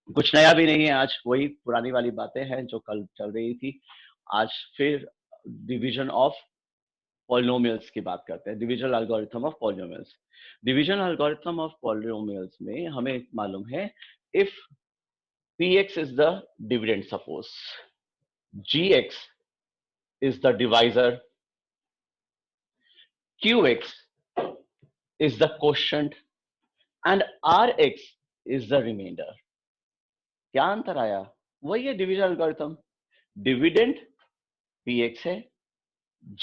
कुछ नया भी नहीं है, आज वही पुरानी वाली बातें हैं जो कल चल रही थी। आज फिर डिवीजन ऑफ पॉलिनोमियल्स की बात करते हैं, division algorithm of polynomials. Division algorithm of polynomials में हमें मालूम है, if px is the dividend, suppose gx is the divisor, qx is the quotient and rx is the remainder। क्या अंतर आया? वही है डिवीजन एल्गोरिथम। डिविडेंड px है,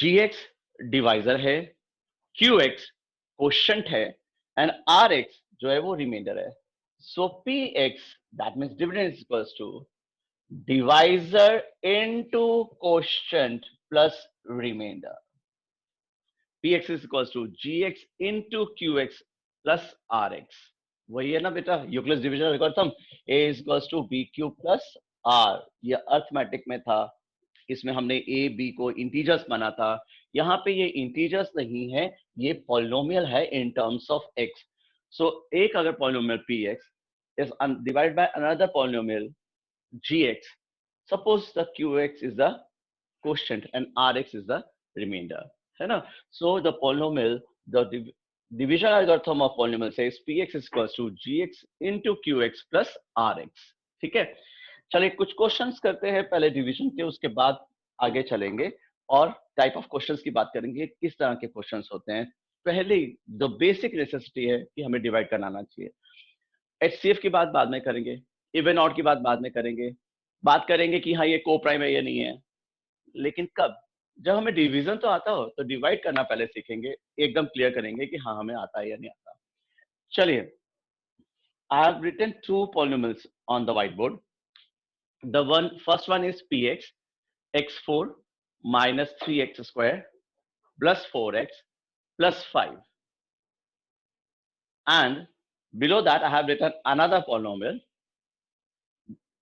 gx डिवाइजर है, qx क्वोशंट है एंड rx जो है वो रिमाइंडर है। So px that means dividend is equals to divisor into quotient plus remainder. px is equals to gx into qx plus rx। वही है ना बेटा Euclid's division algorithm, a is equals to bq plus r। ये arithmetic में था, इसमें हमने a b को इंटीजर्स माना था। यहाँ पे ये इंटीजर्स नहीं है, ये पॉलिनोमियल है इन टर्म्स ऑफ x। सो एक अगर polynomial px is divided by another polynomial gx, suppose the qx is the quotient and rx is the remainder, है ना। so the polynomial, the division algorithm of polynomial says px is equals to gx into qx plus rx। ठीक है, चलिए कुछ questions करते हैं पहले division के, उसके बाद आगे चलेंगे और टाइप ऑफ क्वेश्चंस की बात करेंगे, किस तरह के क्वेश्चंस होते हैं। पहले द बेसिक नेसेसिटी है कि हमें डिवाइड करना आना चाहिए। एचसीएफ की बात बाद में करेंगे, इवन ऑड की बात बाद में करेंगे, बात करेंगे कि हाँ ये को प्राइम है या नहीं है, लेकिन कब? जब हमें डिवीजन तो आता हो तो डिवाइड करना पहले सीखेंगे, एकदम क्लियर करेंगे कि हाँ हमें आता है या नहीं आता। चलिए, I have written two polynomials on the whiteboard. The first one is px, x4 minus 3x square plus 4x plus 5, and below that I have written another polynomial,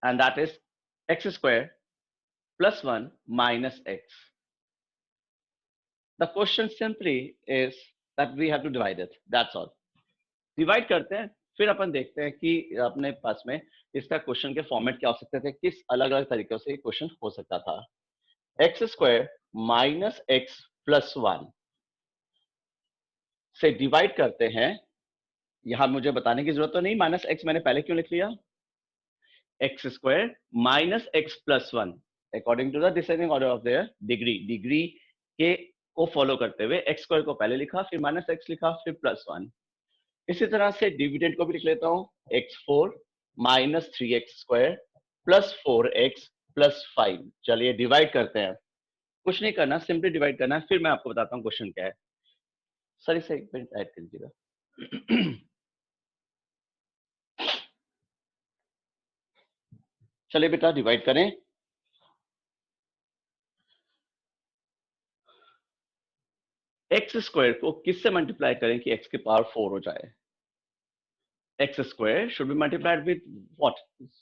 and that is x square plus 1 minus x। The question simply is that we have to divide it, that's all। Divide करते हैं, फिर अपन देखते हैं कि अपने पास में इसका question के फॉर्मेट क्या हो सकते थे, किस अलग अलग तरीकों से क्वेश्चन हो सकता था। X square minus x plus 1 से डिवाइड करते हैं। यहां मुझे बताने की जरूरत तो नहीं, माइनस एक्स मैंने पहले क्यों लिख लिया। X square minus x plus 1 according to the descending order of their degree, degree के को फॉलो करते हुए एक्स स्क्वायर को पहले लिखा, फिर माइनस एक्स लिखा, फिर प्लस 1। इसी तरह से डिविडेंड को भी लिख लेता हूं, x4 minus 3x square plus 4x plus 5। चलिए डिवाइड करते हैं, कुछ नहीं करना, सिंपली डिवाइड करना है, फिर मैं आपको बताता हूं क्वेश्चन क्या है। सर इसे एक मिनट ऐड कर दीजिएगा। चलिए बेटा डिवाइड करें। एक्स स्क्वायर को किससे मल्टीप्लाई करें कि x की पावर 4 हो जाए। x square should be multiplied with what,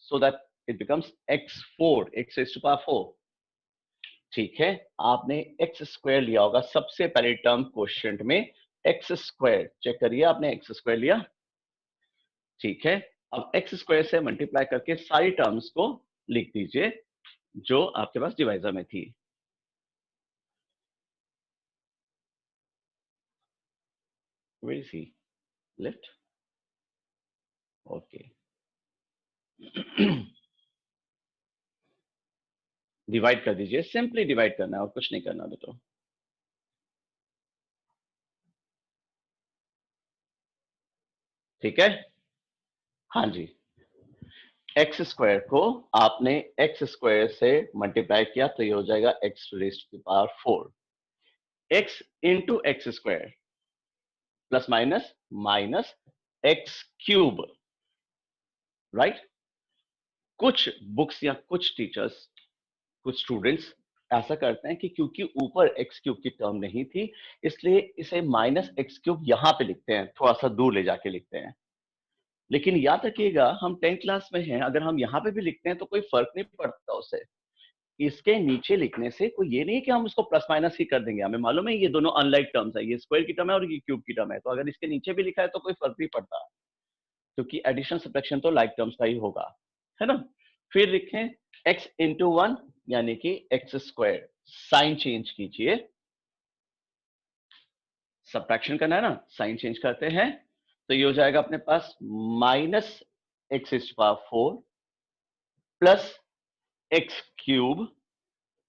so that it becomes x4, x raised to power 4। ठीक है, आपने x स्क्वायर लिया होगा सबसे पहले टर्म क्वोशिएंट में, x स्क्वायर चेक करिए, आपने x स्क्वायर लिया। ठीक है, अब x स्क्वायर से मल्टीप्लाई करके सारी टर्म्स को लिख दीजिए जो आपके पास डिवाइजर में थी। Where is he? Left? Okay। Divide कर दीजिए, सिंपली डिवाइड करना है और कुछ नहीं करना बेटा। ठीक है, हाँ जी, एक्स स्क्वायर को आपने एक्स स्क्वायर से मल्टीप्लाई किया तो ये हो जाएगा x raised to power 4, x into x square plus minus minus x cube, right. कुछ बुक्स या कुछ टीचर्स, कुछ स्टूडेंट्स ऐसा करते हैं कि क्योंकि ऊपर एक्स क्यूब की टर्म नहीं थी, इसलिए इसे माइनस एक्स क्यूब यहां पे लिखते हैं, थोड़ा सा दूर ले जाके लिखते हैं। लेकिन याद रखिएगा हम 10th क्लास में हैं, अगर हम यहाँ पे भी लिखते हैं तो कोई फर्क नहीं पड़ता उससे। इसके नीचे लिखने से कोई ये नहीं कि हम उसको प्लस माइनस ही कर देंगे, हमें मालूम है ये दोनों अनलाइक टर्म्स है, ये स्क्वायर की टर्म है और ये क्यूब की टर्म है, तो अगर इसके नीचे भी लिखा है तो कोई फर्क नहीं पड़ता, क्योंकि एडिशन सब्ट्रैक्शन तो लाइक टर्म्स का ही होगा, है ना। फिर लिखें x इंटू 1 यानी कि एक्स स्क्वायर, साइन चेंज कीजिए, सब्ट्रैक्शन करना है ना, साइन चेंज करते हैं तो ये हो जाएगा अपने पास minus X is power 4 plus X cube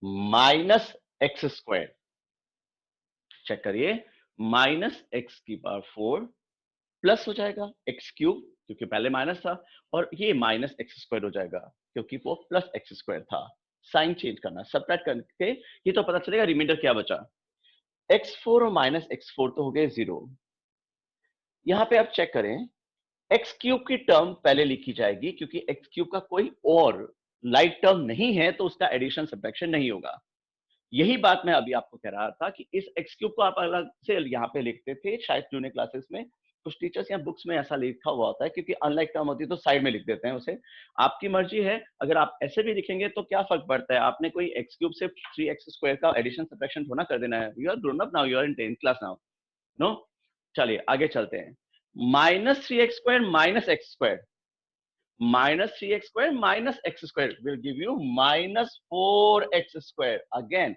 minus x square. Check करिए, माइनस एक्स की पावर 4 प्लस हो जाएगा एक्स क्यूब क्योंकि पहले माइनस था, और ये माइनस एक्स स्क्वायर हो जाएगा क्योंकि वो प्लस एक्स स्क्वायर था। साइन चेंज करना, सबट्रैक्ट करके ये तो पता चलेगा रिमाइंडर क्या बचा। x4 और माइनस x4 तो हो गए 0। यहां पे आप चेक करें, एक्स क्यूब की टर्म पहले लिखी जाएगी क्योंकि एक्स क्यूब का कोई और लाइक टर्म नहीं है तो उसका एडिशन सब्ट्रैक्शन नहीं होगा। यही बात मैं अभी आपको कह रहा था कि इस एक्स क्यूब को आप अलग से यहाँ पे लिखते थे शायद जूनियर क्लासेस में, कुछ टीचर्स या बुक्स में ऐसा लिखा हुआ होता है क्योंकि अनलाइक टर्म होती है तो साइड में लिख देते हैं उसे। आपकी मर्जी है, अगर आप ऐसे भी लिखेंगे तो क्या फर्क पड़ता है, आपने कोई एक्स क्यूब से 3x स्क्वायर का एडिशन सब्ट्रैक्शन थोड़ा कर देना है। You are grown up now, you are in 10th class now, no. चलिए आगे चलते हैं। Minus 3x square minus x square, minus 3x square minus x square will give you minus 4x square again।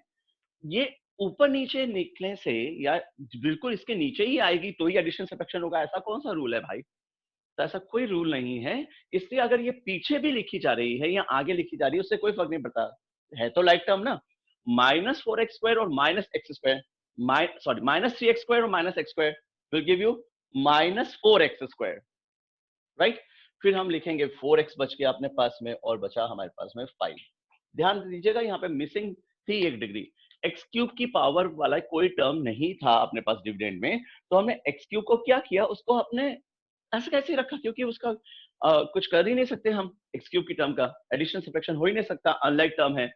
ये ऊपर नीचे निकलने से या बिल्कुल इसके नीचे ही आएगी तो ही एडिशन सब्ट्रैक्शन होगा, ऐसा कौन सा रूल है भाई। तो ऐसा कोई रूल नहीं है, इसलिए अगर ये पीछे भी लिखी जा रही है या आगे लिखी जा रही है उससे कोई फर्क नहीं पड़ता, है तो लाइक टर्म ना। माइनस 4x स्क्वायर और minus x square, sorry minus 3x square और minus x square will give you minus 4x square, right. फिर हम लिखेंगे 4x बच गया अपने पास में और बचा हमारे पास में 5। ध्यान दीजिएगा यहाँ पे मिसिंग थी 1 डिग्री, एक्स क्यूब की पावर वाला कोई टर्म नहीं था अपने पास डिविडेंड में, तो हमने एक्स क्यूब को क्या किया, उसको अपने ऐसे कैसे रखा क्योंकि उसका कुछ कर ही नहीं सकते हम, एक्स क्यूब की टर्म का एडिशन सब्ट्रैक्शन हो ही नहीं सकता, अनलाइक टर्म है।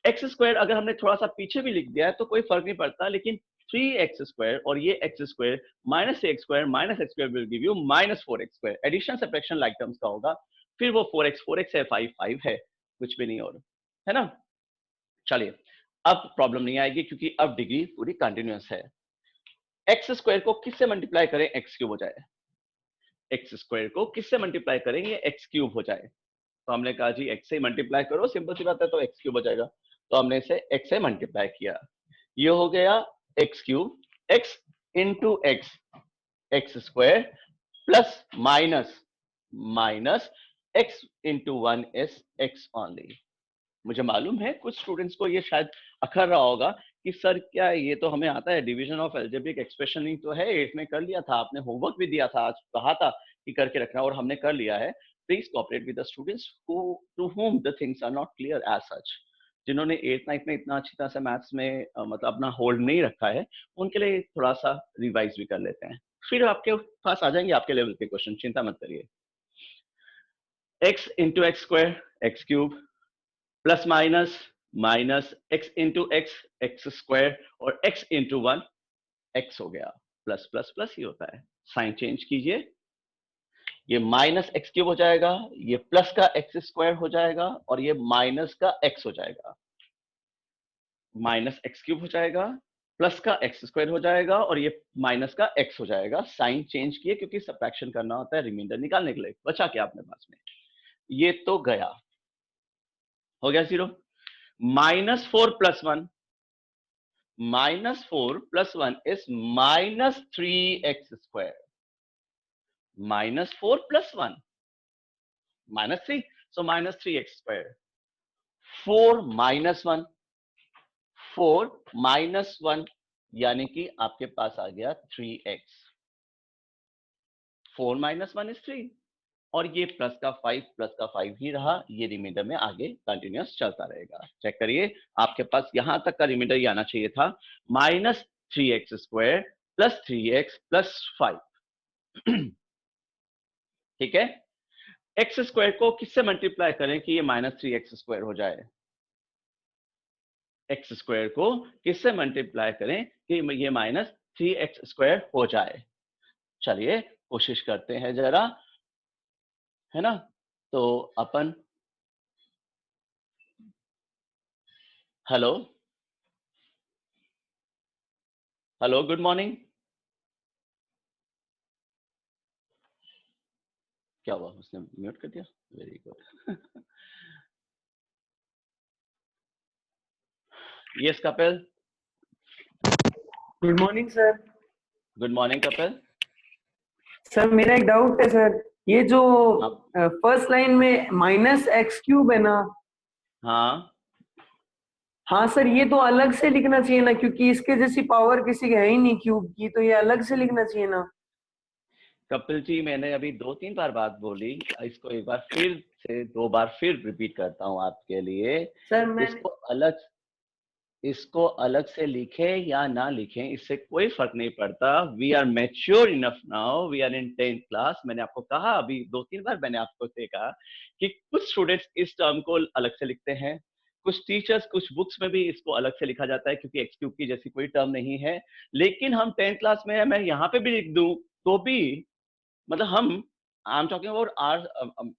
एक्स स्क्वायर अगर हमने थोड़ा सा पीछे भी लिख दिया है तो कोई फर्क नहीं पड़ता, लेकिन 3x स्क्वायर और ये x square minus x square minus x square will give you minus 4x square, addition subtraction like terms का होगा। फिर वो 4x है, 5 है, कुछ भी नहीं और, है ना। चलिए अब प्रॉब्लम नहीं आएगी क्योंकि अब डिग्री पूरी कंटिन्यूअस है। एक्स स्क्वायर को किससे मल्टीप्लाई करें एक्स क्यूब हो जाए, एक्स स्क्वायर को किससे मल्टीप्लाई करेंगे एक्स क्यूब हो जाए, तो हमने कहा जी एक्स से मल्टीप्लाई करो, सिंपल सी बात है, तो एक्स क्यूब हो जाएगा। तो हमने इसे एक्स से मल्टीप्लाई किया, ये हो गया x cube, x into x, x square plus minus minus x into 1 is x only. मुझे मालूम है कुछ स्टूडेंट्स को ये शायद अखर रहा होगा कि सर क्या ये तो हमें आता है, डिवीजन ऑफ एल्जेब्रिक एक्सप्रेशन ही तो है, 8th में कर लिया था, आपने होमवर्क भी दिया था, आज कहा था कि करके रखना और हमने कर लिया है। Please cooperate with the students who to whom the things are not clear as such, जिन्होंने 8th 9th में इतना अच्छी तरह से मैथ्स में मतलब अपना होल्ड नहीं रखा है, उनके लिए थोड़ा सा रिवाइज भी कर लेते हैं, फिर आपके पास आ जाएंगे आपके लेवल के क्वेश्चन, चिंता मत करिए। X into x square x cube plus minus minus x into x x square और एक्स इंटू 1 एक्स हो गया, प्लस प्लस प्लस ही होता है, साइन चेंज कीजिए, ये माइनस एक्स क्यूब हो जाएगा, ये प्लस का एक्स स्क्वायर हो जाएगा और ये माइनस का एक्स हो जाएगा, माइनस एक्स क्यूब हो जाएगा, प्लस का एक्स स्क्वायर हो जाएगा और ये माइनस का एक्स हो जाएगा, साइन चेंज किए क्योंकि सब्ट्रैक्शन करना होता है रिमाइंडर निकालने के लिए। बचा क्या अपने पास में, ये तो गया, हो गया 0। Minus 4 plus 1, minus 4 plus 1 is minus 3x square. Minus 4 plus 1, minus 3. So minus 3x square. 4 minus 1, 4 minus 1 यानी कि आपके पास आ गया 3x। 4 minus 1 is 3 और ये प्लस का 5 ही रहा, ये रिमाइंडर में आगे कंटिन्यूअस चलता रहेगा। चेक करिए, आपके पास यहां तक का रिमाइंडर ही आना चाहिए था, minus 3x square plus 3x plus 5। ठीक है, एक्स स्क्वायर को किससे मल्टीप्लाई करें कि ये माइनस 3x स्क्वायर हो जाए, एक्स स्क्वायर को किससे मल्टीप्लाई करें कि ये माइनस 3x स्क्वायर हो जाए। चलिए कोशिश करते हैं जरा, है ना। तो अपन, हेलो हेलो गुड मॉर्निंग, क्या हुआ, उसने म्यूट कर दिया? Very good. Yes Kapil. Good morning sir. Good morning Kapil. Sir मेरा एक डाउट है सर, ये जो आप, फर्स्ट लाइन में माइनस एक्स क्यूब है ना, हाँ हाँ सर ये तो अलग से लिखना चाहिए ना, क्योंकि इसके जैसी पावर किसी की है ही नहीं क्यूब की, तो ये अलग से लिखना चाहिए ना। कपिल जी, मैंने अभी 2-3 बार बात बोली, इसको एक बार फिर से 2 बार फिर रिपीट करता हूँ आपके लिए। सर मैंने इसको अलग से लिखे या ना लिखें, इससे कोई फर्क नहीं पड़ता। We are mature enough now, we are in 10th class. मैंने आपको कहा, अभी 2-3 बार मैंने आपको कहा कि कुछ स्टूडेंट्स इस टर्म को अलग से लिखते हैं, कुछ टीचर्स, कुछ बुक्स में भी इसको अलग से लिखा जाता है, क्योंकि एक्स क्यूब की जैसी कोई टर्म नहीं है। लेकिन हम 10th क्लास में है, मैं यहाँ पे भी लिख दूं तो भी, मतलब हम, I am talking about are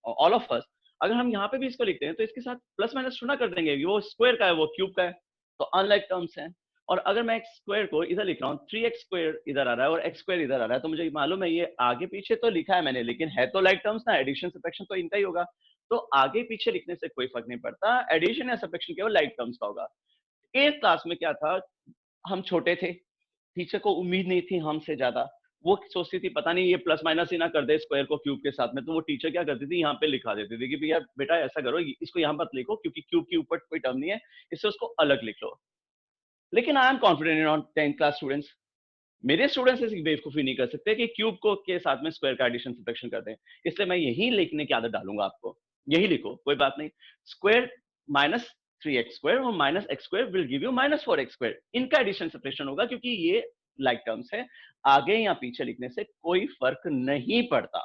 all of us, अगर हम यहाँ पे भी इसको लिखते हैं तो इसके साथ प्लस माइनस थोड़ा कर देंगे, वो स्क्वायर का है, वो क्यूब का है, तो अनलाइक टर्म्स हैं। और अगर मैं एक्स स्क्वायर को इधर लिख रहा हूँ, 3x स्क्वायर इधर आ रहा है और एक्स स्क्वायर इधर आ रहा है, तो मुझे मालूम है ये आगे पीछे तो लिखा है मैंने, लेकिन है तो लाइक टर्म्स ना, एडिशन सब्ट्रैक्शन तो इनका ही होगा। तो आगे पीछे लिखने से कोई फर्क नहीं पड़ता, एडिशन या सब्ट्रैक्शन केवल लाइक टर्म्स का होगा। 8th क्लास में क्या था, हम छोटे थे, टीचर को उम्मीद नहीं थी हमसे ज्यादा, वो सोचती थी पता नहीं ये प्लस माइनस ही ना कर दे स्क्वायर को क्यूब के साथ में, तो वो टीचर क्या करती थी, यहाँ पे लिखा देती थी कि भैया बेटा ऐसा करो, इसको यहाँ मत लिखो क्योंकि क्यूब के ऊपर कोई टर्म नहीं है, इससे उसको अलग लिख लो। लेकिन I am confident in 10th class students, मेरे स्टूडेंट्स ऐसी बेवकूफी नहीं कर सकते कि क्यूब को के साथ में स्क्वायर का एडिशन सब्ट्रैक्शन कर दें, इसलिए मैं यही लिखने की आदत डालूंगा आपको, यही लिखो, कोई बात नहीं। स्क्वायर माइनस 3x स्क्वायर और minus x square will give you minus 4x square, इनका एडिशन सब्ट्रैक्शन होगा, क्योंकि ये लाइक टर्म्स है, आगे या पीछे लिखने से कोई फर्क नहीं पड़ता।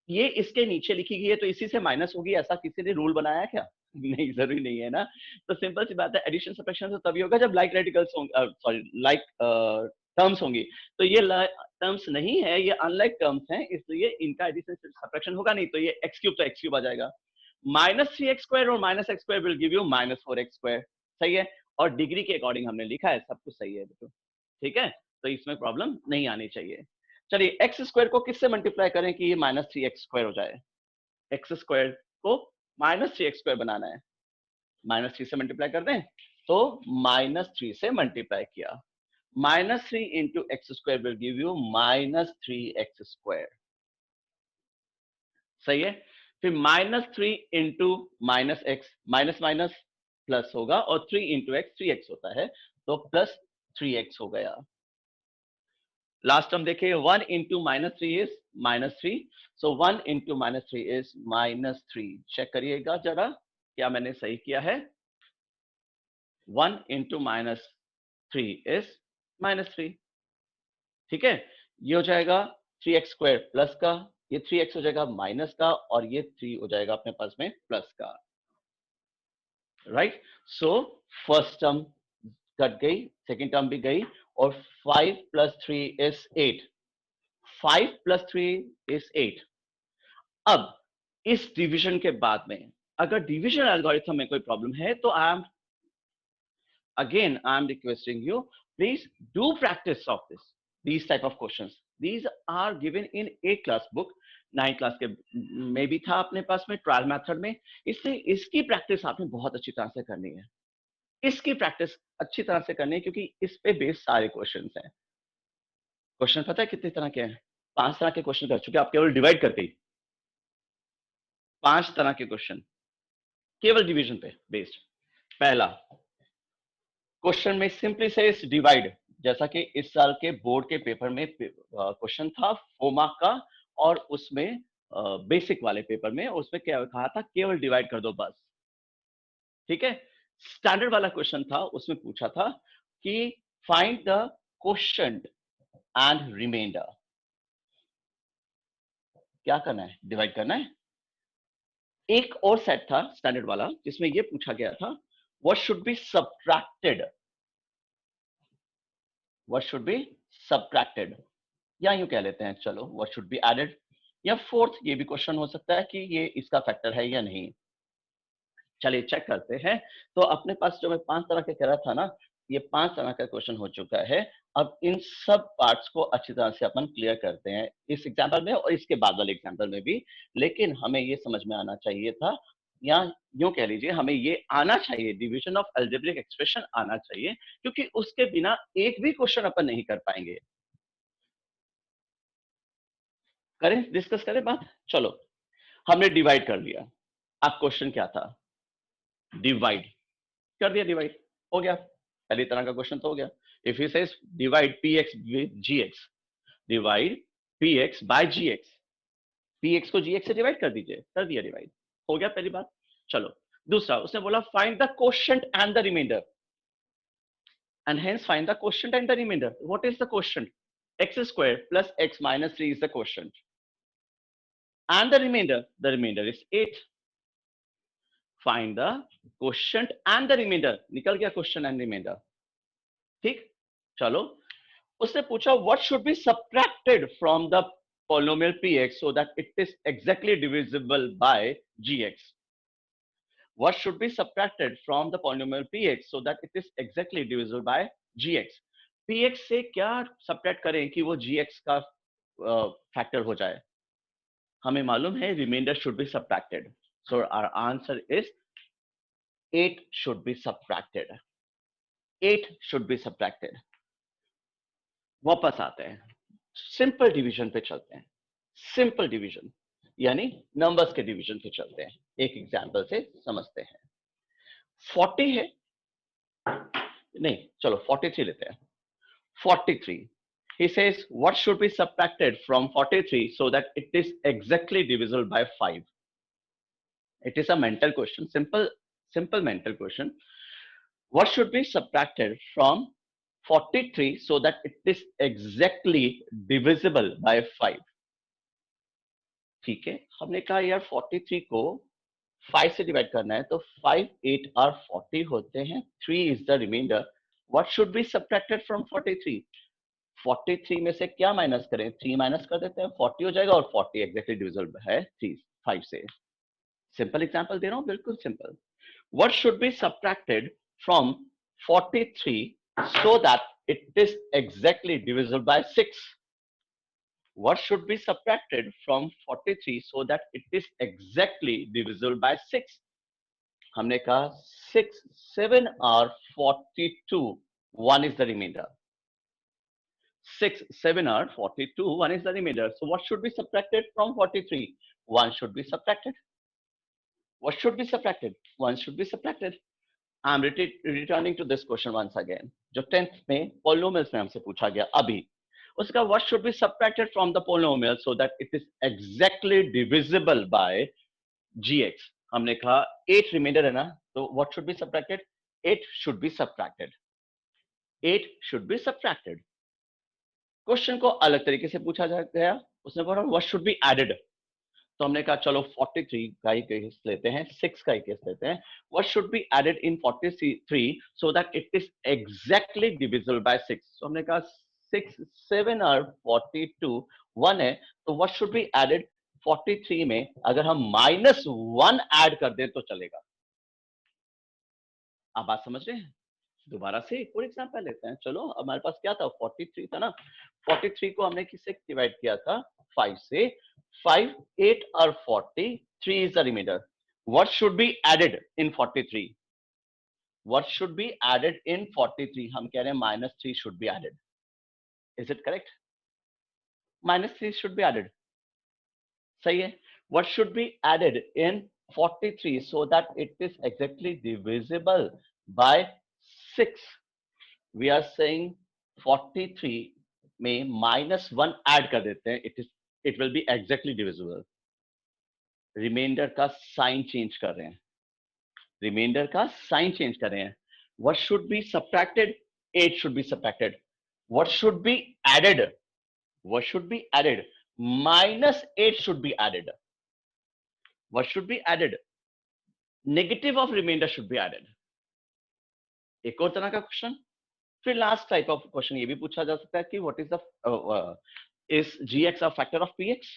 ये इसके नीचे लिखी गई है तो इसी से माइनस होगी, ऐसा किसी ने रूल बनाया क्या? नहीं, जरूरी नहीं है ना। तो सिंपल सी बात है, एडिशन सब्ट्रैक्शन तो तभी होगा जब लाइक रेडिकल्स होंगे, सॉरी लाइक टर्म्स होंगी। तो ये टर्म्स नहीं है, ये अनलाइक टर्म्स हैं, इसलिए इनका एडिशन सब्ट्रैक्शन होगा नहीं, तो ये एक्स क्यूब तो एक्स क्यूब आ जाएगा। माइनस 3x स्क्वायर और minus x square will give you minus 4x square, सही है। और डिग्री के अकॉर्डिंग हमने लिखा है, सब कुछ सही है देखो, ठीक है, तो इसमें प्रॉब्लम नहीं आनी चाहिए। चलिए, एक्स स्क्वायर को किससे मल्टीप्लाई करें कि ये माइनस 3x स्क्वायर हो जाए? एक्स स्क्वायर को माइनस 3x स्क्वायर बनाना है, माइनस 3 से मल्टीप्लाई कर दें, तो माइनस 3 से मल्टीप्लाई किया, minus 3 into x square will give you minus 3x square, सही है। फिर minus 3 into minus x, minus minus plus होगा, और 3 इंटू एक्स 3x होता है, तो प्लस 3x हो गया। लास्ट टर्म देखिए, 1 into minus 3 is minus 3, so 1 into minus 3 is minus 3। Check करिएगा जरा, क्या मैंने सही किया है? 1 इंटू माइनस 3 इज माइनस 3, ठीक है। ये हो जाएगा 3x स्क्वायर प्लस का, ये 3x हो जाएगा माइनस का, और ये 3 हो जाएगा अपने पास में प्लस का, right. So first term cut गई, सेकेंड टर्म भी गई, और 5 प्लस 3 इज 8, 5 प्लस 3 इज 8। अब इस डिवीजन के बाद में अगर डिवीजन एल्गोरिथम में कोई प्रॉब्लम है, तो I am requesting you, please do practice of these type of questions. These are given in 8th class book, 9th class के में भी था अपने पास में ट्रायल मेथड में, इससे इसकी प्रैक्टिस आपने बहुत अच्छी तरह से करनी है, इसकी प्रैक्टिस अच्छी तरह से करनी है, क्योंकि इस पे बेस्ड सारे क्वेश्चंस हैं। क्वेश्चन पता है कितने तरह के हैं? 5 तरह के क्वेश्चन कर चुके, आप केवल डिवाइड करके ही 5 तरह के क्वेश्चन केवल डिवीजन पे बेस्ड। पहला क्वेश्चन में सिंपली से डिवाइड, जैसा कि इस साल के बोर्ड के पेपर में क्वेश्चन था 4 मार्क का, और उसमें बेसिक वाले पेपर में उसमें क्या कहा था, केवल डिवाइड कर दो बस, ठीक है। स्टैंडर्ड वाला क्वेश्चन था, उसमें पूछा था कि find the quotient and remainder. क्या करना है? डिवाइड करना है। एक और सेट था स्टैंडर्ड वाला, जिसमें यह पूछा गया था what should be subtracted, what should be subtracted, या यूं कह लेते हैं चलो व्हाट शुड बी एडेड, या फोर्थ ये भी क्वेश्चन हो सकता है कि ये इसका फैक्टर है या नहीं। चलिए चेक करते हैं। तो अपने पास जो मैं 5 तरह के कह रहा था ना, ये 5 तरह का क्वेश्चन हो चुका है। अब इन सब पार्ट्स को अच्छी तरह से अपन क्लियर करते हैं इस एग्जाम्पल में और इसके बाद वाले एग्जाम्पल में भी। लेकिन हमें ये समझ में आना चाहिए था, या यूं कह लीजिए हमें ये आना चाहिए, डिवीजन ऑफ अलजेब्रिक एक्सप्रेशन आना चाहिए, क्योंकि उसके बिना एक भी क्वेश्चन अपन नहीं कर पाएंगे। करें, डिस्कस करें बात। चलो, हमने डिवाइड कर लिया। अब क्वेश्चन क्या था? डिवाइड कर दिया, डिवाइड हो गया। पहली तरह का क्वेश्चन तो हो गया। If you says divide px with gx, divide px by gx, px को gx से डिवाइड कर दीजिए, कर दिया डिवाइड, हो गया पहली बात। चलो दूसरा, उसने बोला find the quotient and the remainder, and hence find the quotient and the remainder. What is the quotient? x square plus x minus 3 is the quotient, and the remainder is 8. Find the quotient and the remainder. निकल गया question and reminder. ठीक, चलो उसने पूछा what should be subtracted from the polynomial px so that it is exactly divisible by gx. What should be subtracted from the polynomial px so that it is exactly divisible by gx. px से क्या subtract करें कि वो gx का factor हो जाए? हमें मालूम है reminder should be subtracted. So our answer is 8 should be subtracted. 8 should be subtracted. वापस आते हैं, सिंपल डिवीजन पे चलते हैं। सिंपल डिवीजन यानी नंबर्स के डिवीजन पे चलते हैं, एक एग्जांपल से समझते हैं। 40 है, नहीं चलो 43 लेते हैं। 43, he says what should be subtracted from 43 so that it is exactly divisible by 5. It is a mental question, simple mental question. What should be subtracted from 43 so that it is exactly divisible by 5? ठीक है, हमने कहा यार 43 को 5 से divide करना है, तो 5 8 और 40 होते हैं, 3 is the remainder. What should be subtracted from 43? 43 में से क्या माइनस करें? 3 माइनस कर देते हैं, 40 हो जाएगा, और 40 एग्जैक्टली डिविजिबल है 5 से। सिंपल एग्जांपल दे रहा हूं, बिल्कुल simple. What should be subtracted from 43 so that it is exactly divisible by 6? What should be subtracted from 43 so that it is exactly divisible by 6? हमने कहा 6 7 are 42, 1 is the remainder. 6 7 are 42, 1 is the remainder. So what should be subtracted from 43? 1 should be subtracted. What should be subtracted? 1 should be subtracted. I am returning to this question once again. जो 10th में polynomials में हमसे पूछा गया अभी, उसका what should be subtracted from the polynomial so that it is exactly divisible by gx. हमने कहा 8 रिमाइंडर है ना, तो what should be subtracted? 8 should be subtracted. 8 should be subtracted. Question को अलग तरीके से पूछा गया, उसने बोला what should be added. तो हमने कहा चलो 43 का ही केस लेते हैं, 6 का ही केस लेते हैं। What should be added in 43 so that it is exactly divisible by 6? तो हमने कहा 6 7 और 42 1 है, तो what should be added 43 में? अगर हम -1 ऐड कर दें तो चलेगा। आप बात समझ रहे हैं? दोबारा से एक और एग्जांपल लेते हैं। चलो, हमारे पास क्या था? 43 था ना। 43 को हमने किससे डिवाइड किया था? 5 से। 5 8 और 40, 3 is the remainder. What should be added in 43? What should be added in 43? हम कह रहे हैं -3 should be added. Is it correct? -3 should be added. सही है। What should be added in 43 so that it is exactly divisible by 6? We are saying 43 में -1 add कर देते हैं, it will be exactly divisible. Remainder का sign change कर रहे हैं, रिमाइंडर का साइन चेंज कर रहे हैं। What should be subtracted? 8 should be subtracted. What should be added? What should be added? -8 should be added. What should be added? Negative of remainder should be added. एक और तरह का question. फिर last type of question ये भी पूछा जा सकता है कि what is the is gx a factor of px?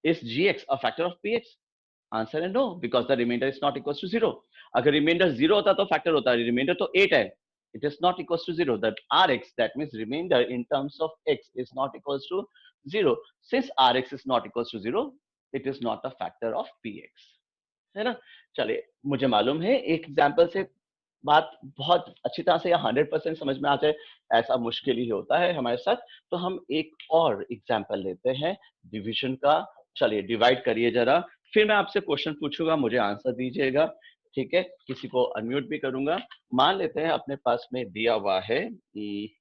Is gx a factor of px? Answer है no, because the reminder is not equal to 0. अगर रिमाइंडर 0 होता तो फैक्टर होता है, रिमाइंडर तो 8 है, It is not equals to 0. That Rx, that means remainder in terms of x, is not equals to 0. Since Rx is not equals to 0, it is not a factor of Px. है ना? चलिए, मुझे मालूम है एक example से बात बहुत अच्छी तरह से या 100% समझ में आ जाए, ऐसा मुश्किल ही होता है हमारे साथ। तो हम एक और एग्जाम्पल लेते हैं डिवीजन का। चलिए, डिवाइड करिए जरा, फिर मैं आपसे क्वेश्चन पूछूंगा, मुझे आंसर दीजिएगा, ठीक है? किसी को अनम्यूट भी करूंगा। मान लेते हैं अपने पास में दिया हुआ है कि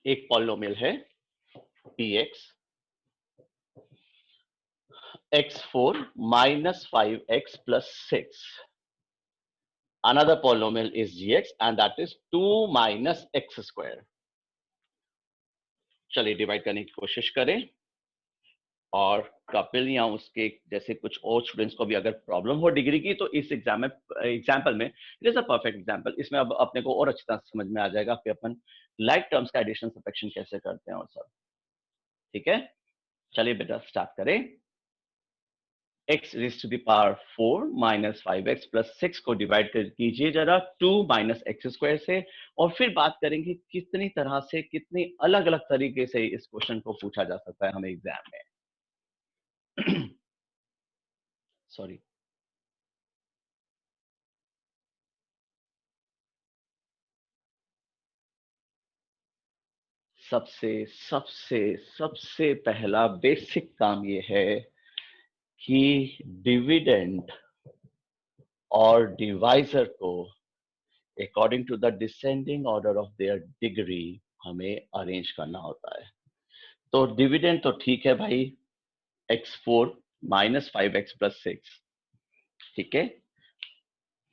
एक पॉलिनोमियल है px x4 minus 5x plus 6. Another polynomial is gx and that is 2 minus x square. चलिए डिवाइड करने की कोशिश करें, और कपिल या उसके जैसे कुछ और स्टूडेंट्स को भी अगर प्रॉब्लम हो डिग्री की, तो इस एग्जाम्पल में it is a perfect example. इसमें अब अपने को और अच्छी तरह से समझ में आ जाएगा कि अपन लाइक टर्म्स का एडिशन सब्ट्रैक्शन कैसे करते हैं और सब, ठीक है? चलिए बेटा स्टार्ट करें। x raised to the power 4 minus 5x plus 6 को डिवाइड कीजिए जरा 2 minus x स्क्वायर से, और फिर बात करेंगे कितनी तरह से, कितनी अलग अलग तरीके से इस क्वेश्चन को पूछा जा सकता है हमें एग्जाम में। सॉरी, सबसे सबसे सबसे पहला बेसिक काम ये है कि डिविडेंड और डिवाइजर को according to the descending order of their degree हमें अरेंज करना होता है। तो डिविडेंड तो ठीक है भाई, x4 माइनस 5x प्लस 6, ठीक है?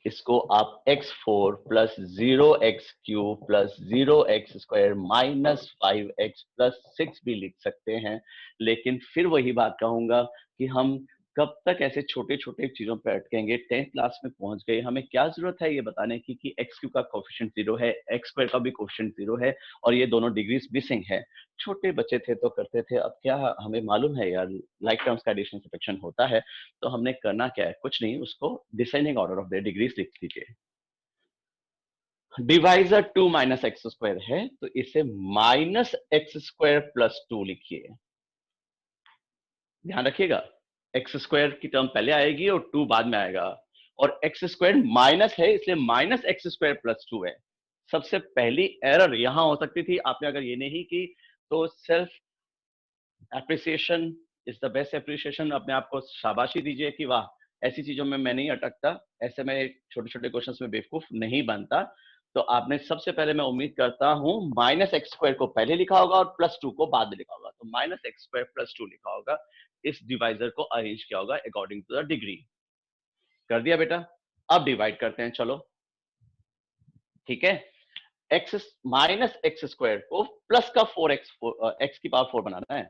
इसको आप x4 plus 0x³ plus 0x square minus 5x plus 6 भी लिख सकते हैं। लेकिन फिर वही बात कहूंगा कि हम कब तक ऐसे छोटे छोटे चीजों पर अटकेंगे? 10th क्लास में पहुंच गए, हमें क्या जरूरत है ये बताने की कि x³ का कोफिशिएंट 0 है, x स्क्वायर का भी कोफिशिएंट 0 है, और ये दोनों डिग्रीज मिसिंग है। छोटे बच्चे थे तो करते थे, अब क्या हमें मालूम है यार लाइक टर्म्स का एडिशन सब्ट्रैक्शन होता है। तो हमने करना क्या है? कुछ नहीं, उसको descending order of the degrees लिख लीजिए। डिवाइजर 2 माइनस एक्स स्क्वायर है, तो इसे माइनस एक्स स्क्वायर प्लस 2 लिखिए। ध्यान रखिएगा, एक्स स्क्वायर की टर्म पहले आएगी और 2 बाद में आएगा, और एक्स स्क्वायर माइनस है इसलिए माइनस एक्स स्क्वायर प्लस 2 है। सबसे पहली एरर यहां हो सकती थी, आपने अगर ये नहीं की तो self appreciation is the best appreciation. अपने आप को शाबाशी दीजिए कि वाह, ऐसी चीजों में मैं नहीं अटकता, ऐसे में छोटे छोटे क्वेश्चंस में बेवकूफ नहीं बनता। तो आपने सबसे पहले, मैं उम्मीद करता हूं, माइनस एक्स स्क्वायर को पहले लिखा होगा और प्लस 2 को बाद में लिखा होगा। तो माइनस एक्स स्क्वायर प्लस 2 लिखा होगा, इस डिवाइजर को अरेंज किया होगा अकॉर्डिंग टू द डिग्री। कर दिया बेटा? अब डिवाइड करते हैं, चलो, ठीक है? एक्स माइनस एक्स स्क्वायर को प्लस का 4x, एक्स की पावर 4 बनाना है,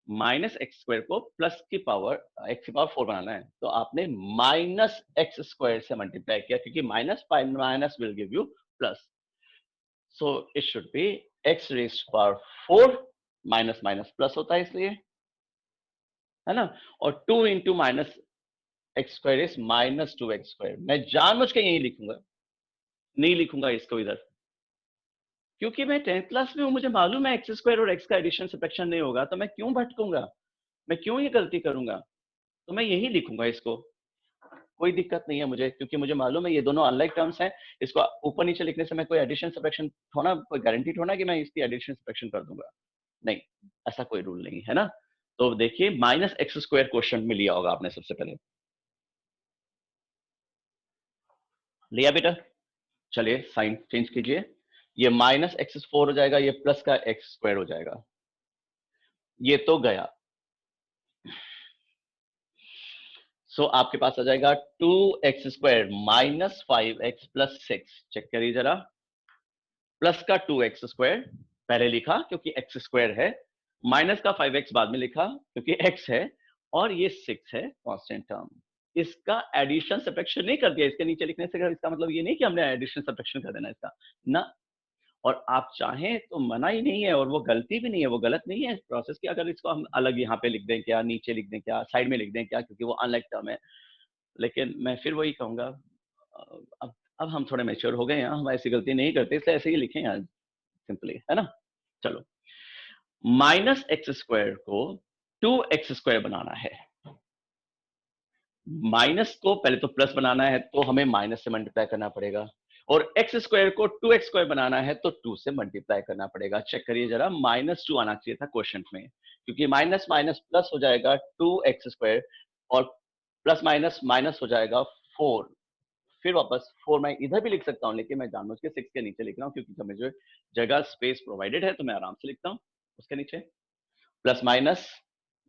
माइनस एक्स स्क्वायर को प्लस की पावर एक्स की पावर 4 बनाना है। तो आपने माइनस एक्स स्क्वायर से मल्टीप्लाई किया, क्योंकि minus minus will give you plus, so it should be x raised power 4, minus minus plus होता है इसलिए, है ना? और 2 into minus x square is minus 2x square. मैं जानबूझ के यही लिखूंगा, नहीं लिखूंगा इसको इधर, क्योंकि मैं 10th क्लास में हूं, मुझे मालूम है एक्स स्क्वायर और एक्स का एडिशन सब्ट्रैक्शन नहीं होगा, तो मैं क्यों भटकूंगा, मैं क्यों ये गलती करूंगा? तो मैं यही लिखूंगा इसको, कोई दिक्कत नहीं है मुझे, क्योंकि मुझे मालूम है ये दोनों अनलाइक टर्म्स हैं। इसको ऊपर नीचे लिखने से मैं कोई एडिशन सब्ट्रैक्शन थोड़ा, कोई गारंटी थोड़ा कि मैं इसकी एडिशन सब्ट्रैक्शन कर दूंगा, नहीं, ऐसा कोई रूल नहीं है ना। तो देखिए, माइनस एक्स स्क्वायर क्वेश्चन में लिया होगा आपने सबसे पहले, लिया बेटा? चलिए साइन चेंज कीजिए, ये माइनस एक्स 4 हो जाएगा, ये प्लस का एक्स स्क्वायर हो जाएगा, ये तो गया। सो आपके पास आ जाएगा 2x square minus 5x plus 6। Check करिए जरा, प्लस का 2x स्क्वायर पहले लिखा क्योंकि x स्क्वायर है, माइनस का 5x बाद में लिखा क्योंकि x है, और ये 6 है कांस्टेंट टर्म। इसका एडिशन सब्ट्रैक्शन नहीं कर दिया इसके नीचे लिखने से, इसका मतलब ये नहीं कि हमने एडिशन सब्ट्रैक्शन कर देना इसका ना, और आप चाहें तो मना ही नहीं है, और वो गलती भी नहीं है, वो गलत नहीं है प्रोसेस की। अगर इसको हम अलग यहाँ पे लिख दें क्या, नीचे लिख दें क्या, साइड में लिख दें क्या, क्योंकि वो अनलाइक टर्म है। लेकिन मैं फिर वही कहूंगा, अब हम थोड़े मैच्योर हो गए हैं, हम ऐसी गलती नहीं करते, इसलिए ऐसे ही लिखें यार, सिंपली, है ना। चलो, माइनस एक्स स्क्वायर को 2x² बनाना है। माइनस को पहले तो प्लस बनाना है, तो हमें माइनस से मल्टीप्लाई करना पड़ेगा, और एक्स स्क्वायर को 2x² बनाना है तो 2 से मल्टीप्लाई करना पड़ेगा। चेक करिए जरा, -2 आना चाहिए था क्वेश्चन में, क्योंकि माइनस माइनस प्लस हो जाएगा 2x², और प्लस माइनस माइनस हो जाएगा 4। फिर वापस 4 मैं इधर भी लिख सकता हूँ, लेकिन मैं जानबूझ के 6 के नीचे लिख रहा हूँ, क्योंकि मुझे जगह स्पेस प्रोवाइडेड है, तो मैं आराम से लिखता हूँ उसके नीचे। Plus minus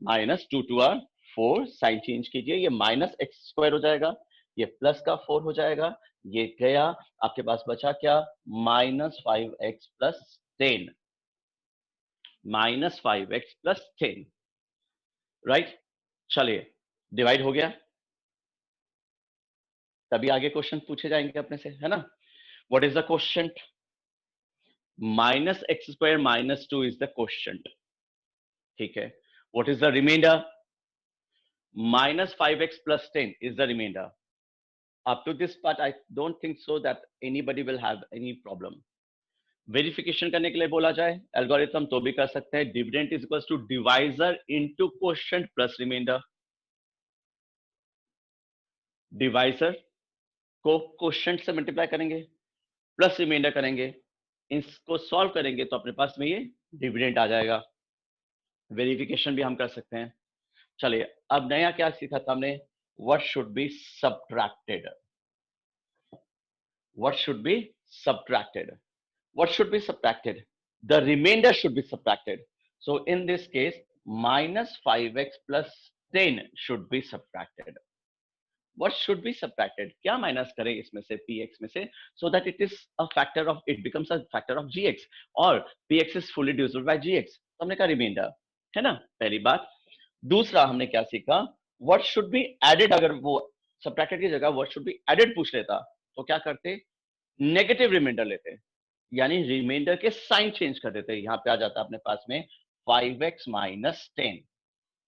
minus 2 2 are 4, sign change कीजिए, ये -x² हो जाएगा, ये प्लस का 4 हो जाएगा, ये गया, आपके पास बचा क्या, -5x + 10, -5x + 10, राइट। चलिए, डिवाइड हो गया, तभी आगे क्वेश्चन पूछे जाएंगे अपने से, है ना। What is the question? -x² - 2 is the question, ठीक है। What is the remainder? -5x + 10 is the remainder. Up to this part, I don't think so that anybody will have any problem. Verification करने के लिए बोला जाए algorithm तो भी कर सकते हैं। Dividend is equal to divisor into quotient plus remainder. Divisor को क्वोशिएंट से मल्टीप्लाई करेंगे, प्लस रिमाइंडर करेंगे, इसको सॉल्व करेंगे तो अपने पास में ये डिविडेंड आ जाएगा। वेरिफिकेशन भी हम कर सकते हैं। चलिए, अब नया क्या सीखा था हमने? What should be subtracted. What should be subtracted? What should be subtracted? The remainder should be subtracted. So in this case, -5x + 10 should be subtracted. What should be subtracted? क्या माइनस करें इसमें से, px में से, so that it becomes a factor of gx, और px is fully divisible by gx. तो हमने कहा रिमाइंडर, है ना, पहली बात। दूसरा हमने क्या सीखा? What should be added? अगर वो subtracted की जगह what should be added पूछ लेता, तो क्या करते? नेगेटिव रिमाइंडर लेते हैं, यानी रिमाइंडर के साइन चेंज कर देते हैं। यहां पे आ जाता है अपने पास में 5x - 10,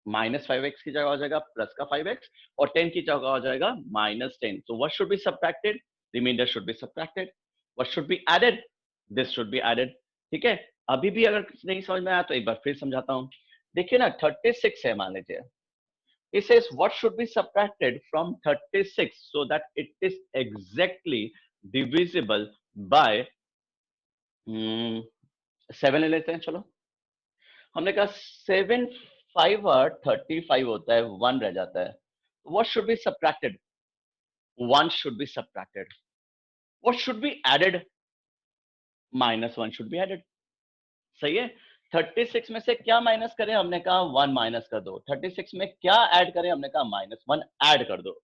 -5x की जगह हो जाएगा प्लस का 5x, और 10 की जगह हो जाएगा -10। तो what should be subtracted? Remainder should be subtracted. What should be added? This should be added. ठीक है, अभी भी अगर नहीं समझ में आया तो एक बार फिर समझाता हूं। देखिए ना, 36 है मान लीजिए, it says what should be subtracted from 36 so that it is exactly divisible by 7 ले लेते हैं। चलो, हमने कहा 7 5 और 35 होता है, 1 रह जाता है। what should be subtracted? 1 should be subtracted. what should be added? -1 should be added. सही है। 36 में से क्या माइनस करें? हमने कहा 1 माइनस कर दो। 36 में क्या ऐड करें? हमने कहा -1 ऐड कर दो।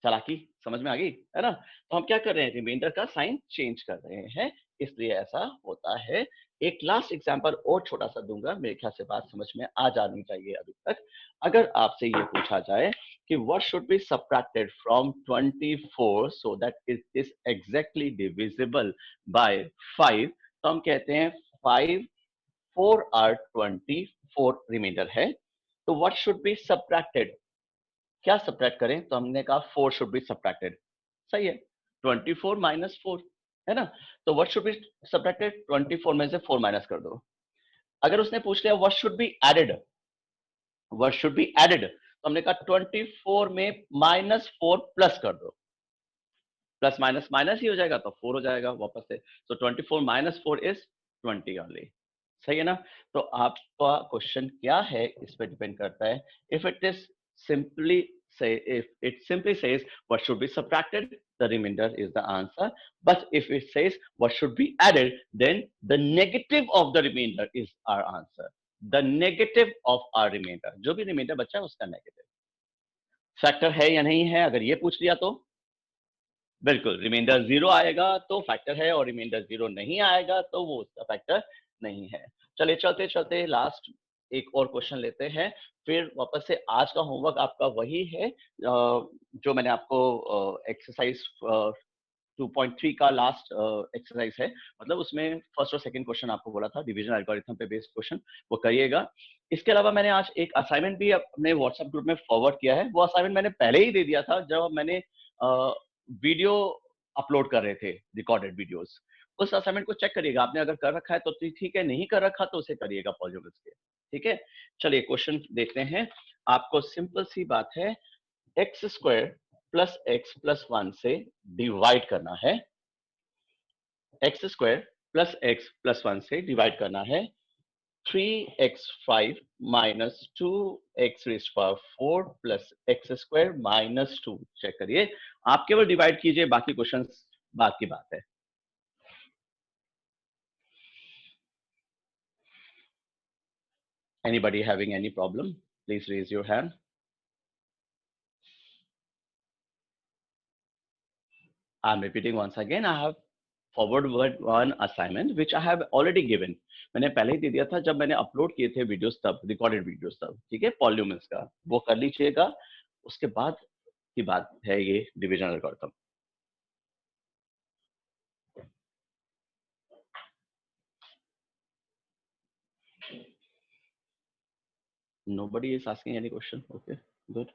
चालाकी समझ में आ गई, है ना। तो हम क्या कर रहे हैं? रिमाइंडर का साइन चेंज कर रहे हैं, इसलिए ऐसा होता है। एक लास्ट एग्जांपल और छोटा सा दूंगा, मेरे ख्याल से बात समझ में आ जानी चाहिए अभी तक। अगर आपसे ये पूछा जाए कि what should be subtracted from 24 so that it is exactly divisible by 5, तो हम कहते हैं 5 4 आर 24 रिमाइंडर है, तो व्हाट शुड बी सबट्रैक्टेड? क्या सब्ट्रैक्ट करें? तो हमने कहा 4 शुड बी सब्ट्रैक्टेड। सही है, 24 - 4, है ना। तो व्हाट शुड बी सब्ट्रैक्टेड? 24 में से 4 माइनस कर दो। अगर उसने पूछ लिया what should be added, what should be added, तो हमने कहा 24 में -4 प्लस कर दो। प्लस माइनस माइनस ही हो जाएगा, तो 4 हो जाएगा वापस से। तो 24 - 4 इज 20 ओनली। सही है ना। तो आपका क्वेश्चन क्या है इस पे डिपेंड करता है। If it is simply if it simply says what should be subtracted, the remainder is the answer. But if it says what should be added, then the negative of the remainder is our answer. The negative of our remainder, जो भी reminder बचा है उसका negative factor है या नहीं है, अगर ये पूछ लिया तो बिल्कुल रिमाइंडर 0 आएगा तो फैक्टर है, और रिमाइंडर 0 नहीं आएगा तो वो उसका फैक्टर नहीं है। चलिए, चलते चलते लास्ट एक और क्वेश्चन लेते हैं, फिर वापस से आज का होमवर्क आपका वही है जो मैंने आपको एक्सरसाइज 2.3 का लास्ट एक्सरसाइज है, मतलब उसमें फर्स्ट और सेकंड क्वेश्चन आपको बोला था डिवीजन एल्गोरिथम पे बेस्ड क्वेश्चन, वो करिएगा। इसके अलावा मैंने आज एक असाइनमेंट भी अपने व्हाट्सएप ग्रुप में फॉरवर्ड किया है। वो असाइनमेंट मैंने पहले ही दे दिया था जब मैंने वीडियो अपलोड कर रहे थे, रिकॉर्डेड वीडियोस। उस असाइनमेंट को चेक करिएगा, आपने अगर कर रखा है तो ठीक है, नहीं कर रखा तो उसे करिएगा पॉजिटिव के। ठीक है, चलिए क्वेश्चन देखते हैं। आपको सिंपल सी बात है, x square plus x plus 1 से डिवाइड करना है। X square plus x plus 1 से डिवाइड करना है। 3x5 minus 2x raise power 4 plus x square minus 2। Check करिए, आप केवल डिवाइड कीजिए, बाकी क्वेश्चंस बाद की बात है। Anybody having any problem? Please raise your hand. I'm repeating once again. I have forwarded one assignment which I have already given. मैंने पहले ही दे दिया था जब मैंने अपलोड किए थे वीडियोस, तब रिकॉर्डेड वीडियोस तब। ठीक है, पॉल्यूमेंस का वो कर लीजिएगा, उसके बाद की बात है ये division algorithm. Nobody is asking any question. Okay, good.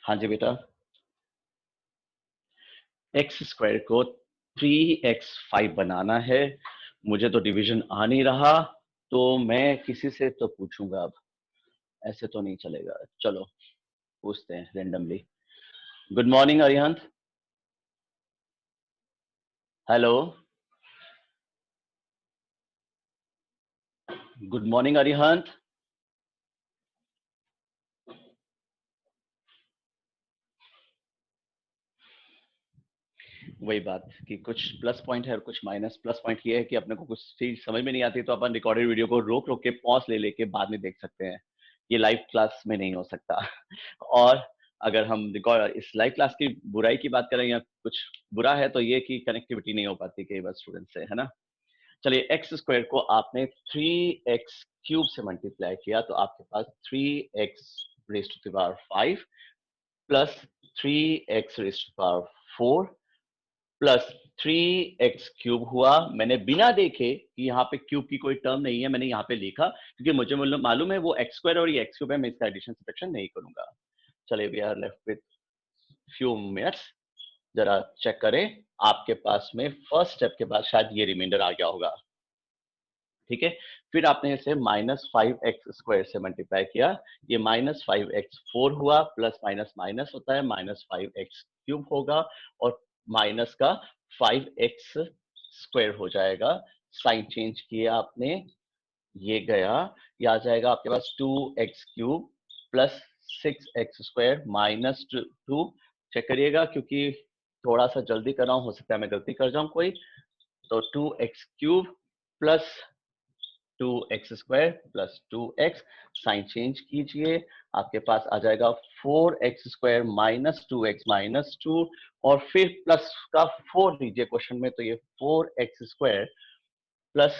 हाँ जी बेटा, एक्स स्क्वायर को 3x5 बनाना है। मुझे तो डिवीजन आ नहीं रहा, तो मैं किसी से तो पूछूंगा अब, ऐसे तो नहीं चलेगा। चलो पूछते हैं randomly. Good morning Arihant. Hello, good morning Arihant. वही बात कि कुछ प्लस पॉइंट है और कुछ माइनस। प्लस पॉइंट ये है कि अपने को कुछ चीज समझ में नहीं आती तो अपन रिकॉर्डेड वीडियो को रोक रोक के पॉज ले लेके बाद में देख सकते हैं। ये लाइव क्लास में नहीं हो सकता। और अगर हम रिकॉर्ड इस लाइव क्लास की बुराई की बात करें या कुछ बुरा है तो ये कि कनेक्टिविटी नहीं हो पाती कई बार स्टूडेंट से, है ना। चलिए, एक्स स्क्वायर को आपने 3x क्यूब से मल्टीप्लाई किया तो आपके पास 3x raise to the power 5 plus 3x raise to the power 4 plus 3x cube हुआ। मैंने बिना देखे कि यहाँ पे क्यूब की कोई टर्म नहीं है, मैंने यहाँ पे लिखा क्योंकि मुझे मालूम है वो एक्स स्क्वायर और ये एक्स क्यूब है, मैं इसका एडिशन सब्ट्रैक्शन नहीं करूंगा। चलिए, we are left with few minutes, जरा चेक करें। आपके पास में फर्स्ट स्टेप के बाद शायद ये रिमाइंडर आ गया होगा। ठीक है, फिर आपने इसे -5x² से मल्टीप्लाई किया, ये -5x4 हुआ, प्लस माइनस माइनस होता है, -5x³ होगा और माइनस का 5x² हो जाएगा। साइन चेंज किया आपने, ये गया, ये आ जाएगा आपके पास 2x³ plus 6x² minus 2। Check करिएगा क्योंकि थोड़ा सा जल्दी कर रहा हूँ, हो सकता है मैं गलती कर जाऊं कोई। तो 2x³ plus 2x² plus 2x, sign change कीजिए, आपके पास आ जाएगा 4x² माइनस 2x माइनस 2 और फिर प्लस का 4 लीजिए क्वेश्चन में, तो ये 4x² प्लस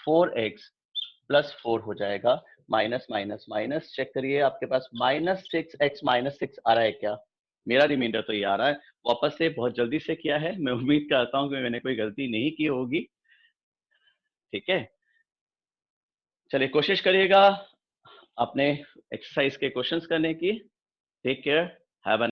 4x प्लस 4 हो जाएगा। माइनस माइनस माइनस, चेक करिए आपके पास -6x माइनस 6 आ रहा है क्या? मेरा रिमाइंडर तो ये आ रहा है। वापस से बहुत जल्दी से किया है, मैं उम्मीद करता हूँ कि मैंने कोई गलती नहीं की होगी। ठीक है, चलिए कोशिश करिएगा अपने एक्सरसाइज के क्वेश्चंस करने की। Take care, have a